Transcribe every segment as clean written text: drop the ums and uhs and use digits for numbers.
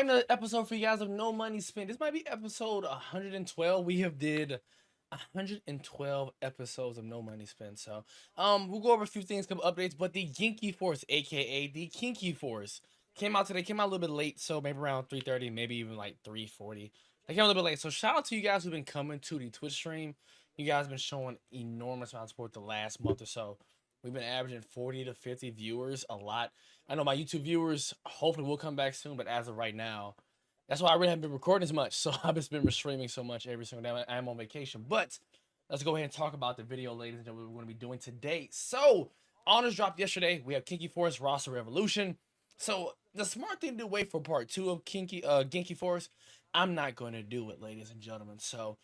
back to another episode for you guys of No Money Spent. This might be episode 112. We have did 112 episodes of No Money Spent. So, we'll go over a few things, couple updates. But the Genki Force, aka the Kinky Force, came out today. Came out a little bit late, so maybe around 3:30, maybe even like 3:40. They came a little bit late. So shout out to you guys who've been coming to the Twitch stream. You guys have been showing enormous amount of support the last month or so. We've been averaging 40 to 50 viewers, a lot. I know my YouTube viewers hopefully will come back soon, but as of right now, that's why I really haven't been recording as much. So I've just been streaming so much every single day. I'm on vacation. But let's go ahead and talk about the video, ladies and gentlemen, we're going to be doing today. So, honors dropped yesterday. We have Genki Force roster revolution. So the smart thing to wait for part 2 of Genki Force. I'm not going to do it, ladies and gentlemen. So,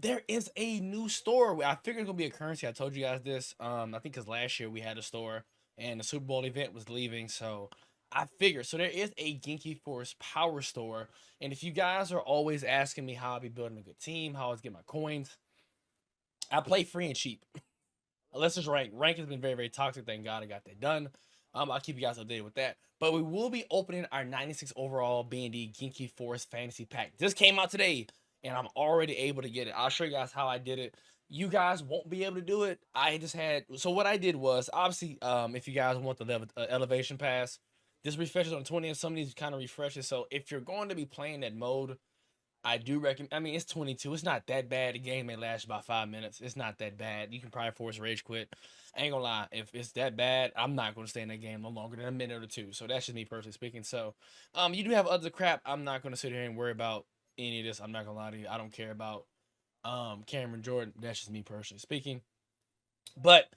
there is a new store. I figured it's gonna be a currency. I told you guys this. I think because last year we had a store and the Super Bowl event was leaving, so I figured. So there is a Genki Force Power Store, and if you guys are always asking me how I be building a good team, how I get my coins, I play free and cheap. Unless it's rank. Rank has been very, very toxic. Thank God I got that done. I'll keep you guys updated with that. But we will be opening our 96 overall B&D Genki Force Fantasy Pack. This came out today, and I'm already able to get it. I'll show you guys how I did it. You guys won't be able to do it. I just had... So what I did was, obviously, if you guys want the elevation pass, this refreshes on 20, and some of these kind of refreshes. So if you're going to be playing that mode, I do recommend. I mean, it's 22. It's not that bad. The game may last about 5 minutes. It's not that bad. You can probably force rage quit. I ain't gonna lie. If it's that bad, I'm not gonna stay in that game no longer than a minute or two. So that's just me personally speaking. So, you do have other crap. I'm not gonna sit here and worry about any of this. I'm not gonna lie to you. I don't care about Cameron Jordan. That's just me personally speaking. But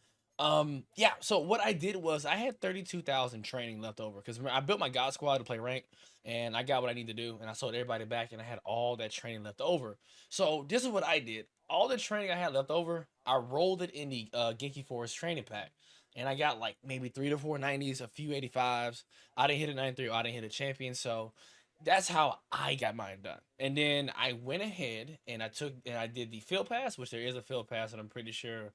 yeah, so what I did was I had 32,000 training left over because I built my God squad to play rank, and I got what I need to do, and I sold everybody back, and I had all that training left over. So this is what I did. All the training I had left over, I rolled it in the Genki Force training pack, and I got like maybe 3 to 4 90s, a few 85s. I didn't hit a 93, or I didn't hit a champion, so that's how I got mine done. And then I went ahead and I did the field pass, which there is a field pass, and I'm pretty sure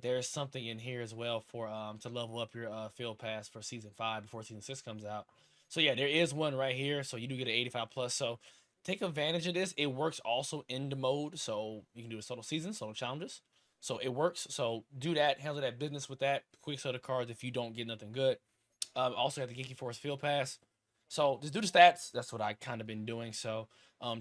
there's something in here as well for to level up your field pass for season 5 before season 6 comes out. So yeah, there is one right here. So you do get an 85 plus. So take advantage of this. It works also in the mode, so you can do a solo season, solo challenges. So it works. So do that, handle that business with that. Quick sell the cards if you don't get nothing good. Also have the Genki Force Field Pass. So just do the stats. That's what I kind of been doing. So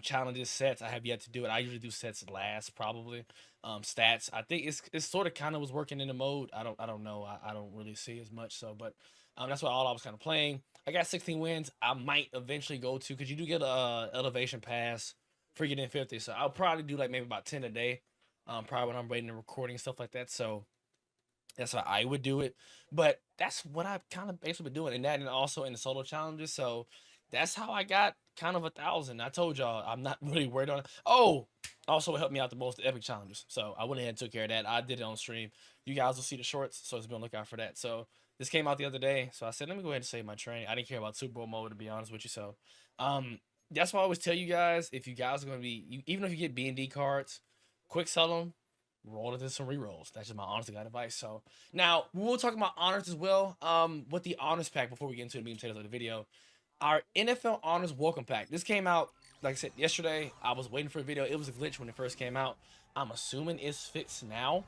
challenges, sets, I have yet to do it. I usually do sets last probably. Stats, I think it's sort of kind of was working in the mode. I don't know. I don't really see as much. So, but that's what all I was kind of playing. I got 16 wins. I might eventually go to because you do get a elevation pass for getting 50. So I'll probably do like maybe about 10 a day. Probably when I'm waiting and recording and stuff like that. So that's how I would do it. But that's what I've kind of basically been doing. And that and also in the solo challenges. So that's how I got kind of 1,000. I told y'all I'm not really worried on it. Oh, also it helped me out the most the epic challenges. So I went ahead and took care of that. I did it on stream. You guys will see the shorts, so just be on the lookout for that. So this came out the other day. So I said, let me go ahead and save my training. I didn't care about Super Bowl mode to be honest with you. So that's why I always tell you guys, if you guys are gonna be even if you get B&D cards, quick sell them, roll into some rerolls. That's just my honest to God advice. So now we'll talk about honors as well. With the honors pack before we get into the meat and potatoes of the video, our NFL honors welcome pack. This came out like I said yesterday. I was waiting for a video. It was a glitch when it first came out. I'm assuming it's fixed now.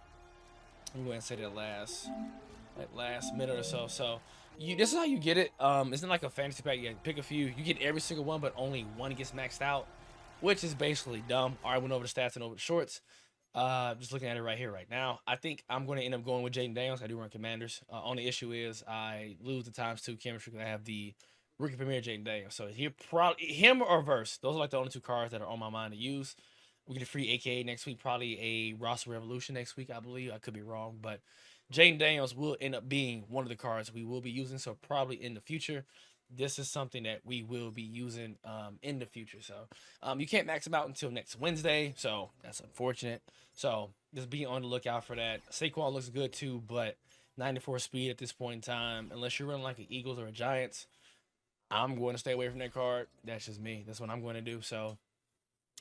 I'm going to say that last minute or so. So this is how you get it. It's not like a fantasy pack. You pick a few. You get every single one, but only one gets maxed out, which is basically dumb. I went over the stats and over the shorts. Just looking at it right here, right now. I think I'm going to end up going with Jaden Daniels. I do run Commanders. Only issue is I lose the ×2 chemistry because I have the rookie premier Jaden Daniels. So he probably him or Verse. Those are like the only 2 cards that are on my mind to use. We get a free AKA next week, probably a roster revolution next week, I believe. I could be wrong, but Jaden Daniels will end up being one of the cards we will be using. So probably in the future, this is something that we will be using in the future. So you can't max them out until next Wednesday. So that's unfortunate. So just be on the lookout for that. Saquon looks good too, but 94 speed at this point in time, unless you're running like an Eagles or a Giants, I'm going to stay away from that card. That's just me. That's what I'm going to do. So,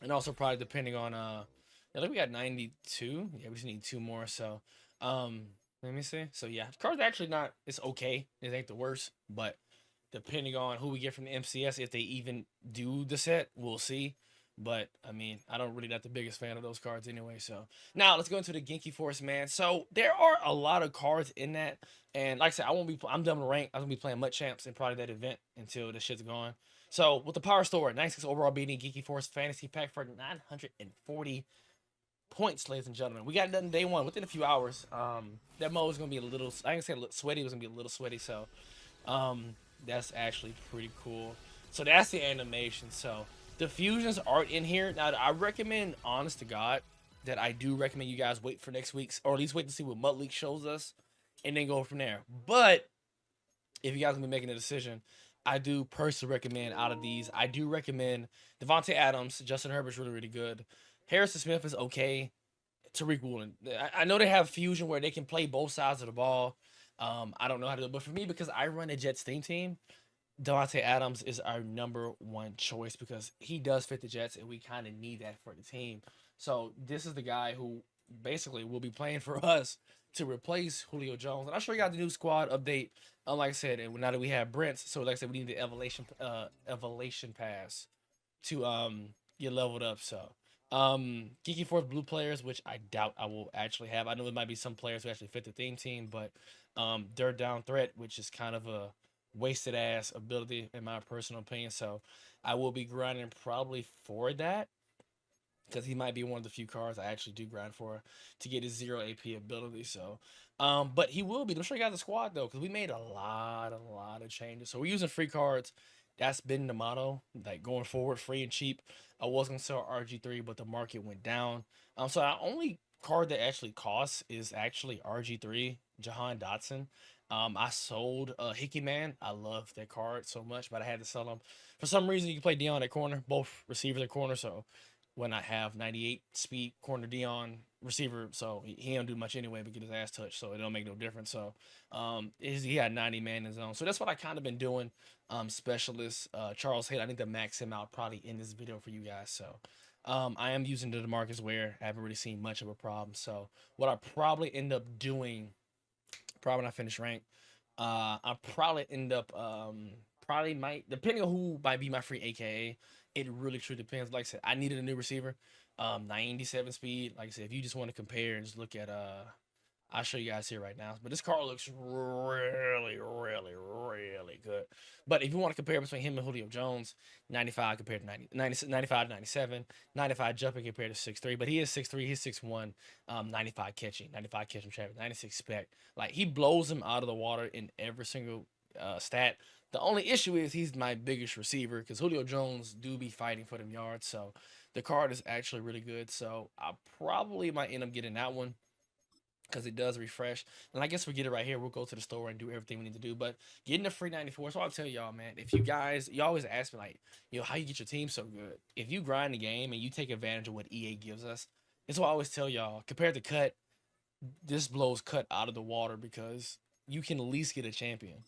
and also probably depending on yeah, look, we got 92. Yeah, we just need 2 more. So let me see. So yeah, the card's actually not, it's okay. It ain't the worst, but depending on who we get from the MCS, if they even do the set, we'll see. But I mean, I don't really not the biggest fan of those cards anyway. So now let's go into the Genki Force, man. So there are a lot of cards in that, and like I said, I won't be. I'm done with rank. I'm gonna be playing MUT Champs and probably that event until the shit's gone. So with the Power Store, 96 overall beating Genki Force Fantasy Pack for 940 points, ladies and gentlemen. We got done day one within a few hours. That mode is gonna be a little. I can say a little sweaty. It was gonna be a little sweaty. So that's actually pretty cool. So that's the animation. So the fusions aren't in here. Now I recommend, honest to God, that I do recommend you guys wait for next week's, or at least wait to see what MUT League shows us, and then go from there. But if you guys gonna be making a decision, I do personally recommend out of these, I do recommend Devontae Adams. Justin Herbert's really, really good. Harrison Smith is okay. Tariq Woolen. I know they have fusion where they can play both sides of the ball. I don't know how to do it, but for me, because I run a Jets team, Devontae Adams is our number one choice because he does fit the Jets, and we kind of need that for the team. So this is the guy who basically will be playing for us to replace Julio Jones. And I'll show you guys the new squad update. Like I said, and now that we have Brent, so like I said, we need the evolution pass to get leveled up. So Geeky Force blue players, which I doubt I will actually have. I know there might be some players who actually fit the theme team, but third down threat, which is kind of a wasted ass ability in my personal opinion. So I will be grinding probably for that because he might be one of the few cards I actually do grind for to get his 0 AP ability. So, but he will be. Let me show you guys the squad though, because we made a lot of changes. So we're using free cards. That's been the motto, like going forward, free and cheap. I was gonna sell RG3, but the market went down. So our only card that actually costs is actually RG3, Jahan Dotson. I sold Hickey Man. I love that card so much, but I had to sell him. For some reason, you can play Dion at corner, both receivers at corner. So when I have 98 speed corner Dion receiver, so he don't do much anyway but get his ass touched, so it don't make no difference. So he had 90 man in his own. So that's what I kind of been doing. Specialist Charles Hayden, I need to max him out probably in this video for you guys. So I am using the DeMarcus Ware. I haven't really seen much of a problem. So what I probably end up doing, probably when I finish rank, I'll probably end up probably might, depending on who might be my free AKA, it really truly depends. Like I said, I needed a new receiver. 97 speed. Like I said, if you just want to compare and just look at I'll show you guys here right now. But this car looks really good. But if you want to compare between him and Julio Jones, 95 compared to 95 97, 95 jumping compared to 6'3". But he is 6'3", he's 6'1", 95 catching traffic, 96 spec. Like he blows him out of the water in every single stat. The only issue is he's my biggest receiver because Julio Jones do be fighting for them yards. So the card is actually really good. So I probably might end up getting that one because it does refresh. And I guess we get it right here. We'll go to the store and do everything we need to do. But getting the free 94, so I'll tell y'all, man, if you guys, you always ask me, like, how you get your team so good? If you grind the game and you take advantage of what EA gives us, it's what I always tell y'all. Compared to Cut, this blows Cut out of the water because you can at least get a champion.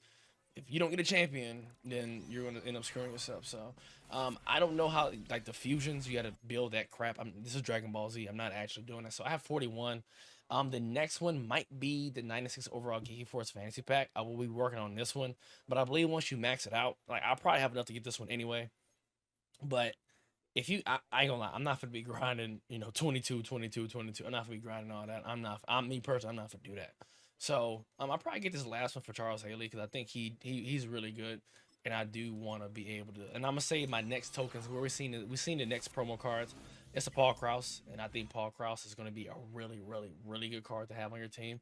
If you don't get a champion, then you're gonna end up screwing yourself. So, I don't know how like the fusions you got to build that crap. This is Dragon Ball Z. I'm not actually doing that. So I have 41. The next one might be the 96 overall Genki Force Fantasy Pack. I will be working on this one, but I believe once you max it out, like I'll probably have enough to get this one anyway. But if you, I ain't gonna lie, I'm not gonna be grinding, 22, 22, 22. I'm not gonna be grinding all that. I'm me personally, I'm not gonna do that. So I'll probably get this last one for Charles Haley because I think he's really good, and I do want to be able to. And I'm gonna save my next tokens. Where we've seen the next promo cards. It's a Paul Krause, and I think Paul Krause is gonna be a really good card to have on your team.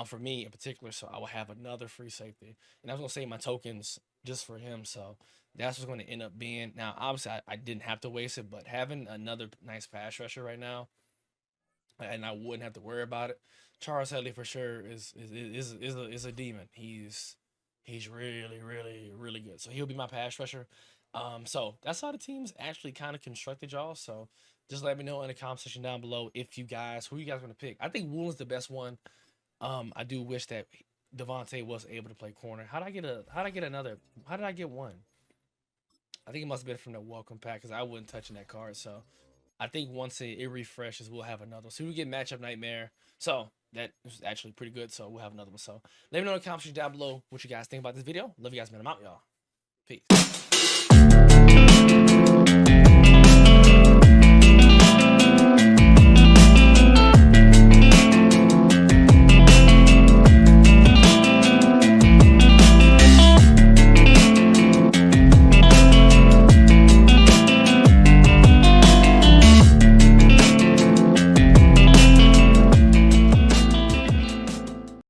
For me in particular, so I will have another free safety, and I was gonna save my tokens just for him. So that's what's going to end up being. Now, obviously, I didn't have to waste it, but having another nice pass rusher right now, and I wouldn't have to worry about it. Charles Headley for sure is a demon. He's really good. So he'll be my pass rusher. So that's how the team's actually kind of constructed, y'all. So just let me know in the comment section down below if you guys who you guys want to pick. I think Woolen's the best one. I do wish that Devontae was able to play corner. How did I get one? I think it must have been from the welcome pack because I wasn't touching that card. So I think once it refreshes, we'll have another. So we get matchup nightmare. So that is actually pretty good. So we'll have another one. So let me know in the comments down below what you guys think about this video. Love you guys, man. I'm out, y'all. Peace.